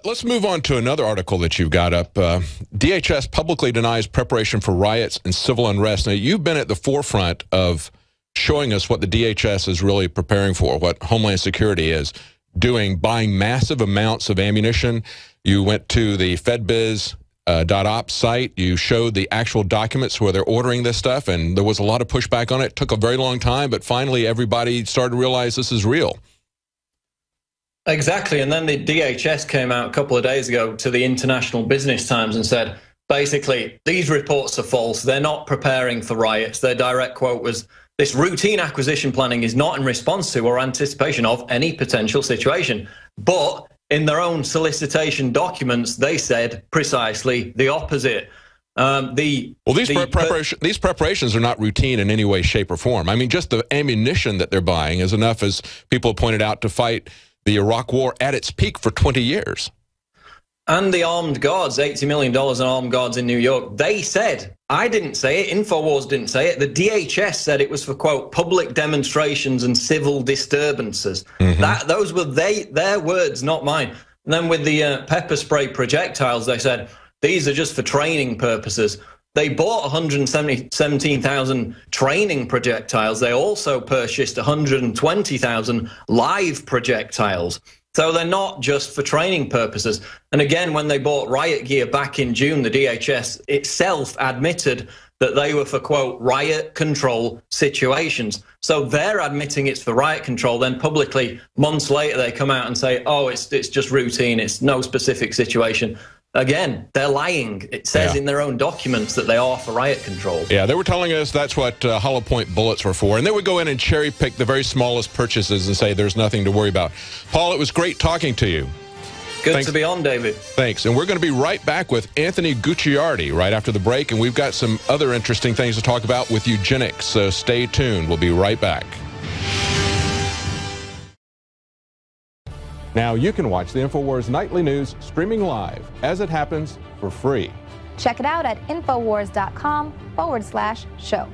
Let's move on to another article that you've got up. DHS publicly denies preparation for riots and civil unrest. Now, you've been at the forefront of showing us what the DHS is really preparing for, what Homeland Security is doing, buying massive amounts of ammunition. You went to the FedBiz.ops site. You showed the actual documents where they're ordering this stuff, and there was a lot of pushback on it. It took a very long time, but finally everybody started to realize this is real. Exactly, and then the DHS came out a couple of days ago to the International Business Times and said, basically, these reports are false. They're not preparing for riots. Their direct quote was, this routine acquisition planning is not in response to or anticipation of any potential situation. But in their own solicitation documents, they said precisely the opposite. These preparations are not routine in any way, shape, or form. I mean, just the ammunition that they're buying is enough, as people have pointed out, to fight the Iraq War at its peak for 20 years. And the armed guards, $80 million in armed guards in New York, they said, I didn't say it, InfoWars didn't say it, the DHS said it was for, quote, public demonstrations and civil disturbances. Those were their words, not mine. And then with the pepper spray projectiles, they said, these are just for training purposes. They bought 117,000 training projectiles. They also purchased 120,000 live projectiles. So they're not just for training purposes. And again, when they bought riot gear back in June, the DHS itself admitted that they were for, quote, riot control situations. So they're admitting it's for riot control. Then publicly, months later, they come out and say, oh, it's just routine. It's no specific situation. Again, they're lying. It says in their own documents that they are for riot control. Yeah, they were telling us that's what hollow point bullets were for. And they would go in and cherry pick the very smallest purchases and say there's nothing to worry about. Paul, it was great talking to you. Good to be on, David. Thanks. And we're going to be right back with Anthony Gucciardi right after the break. And we've got some other interesting things to talk about with eugenics. So stay tuned. We'll be right back. Now you can watch the InfoWars Nightly News streaming live as it happens for free. Check it out at Infowars.com/show.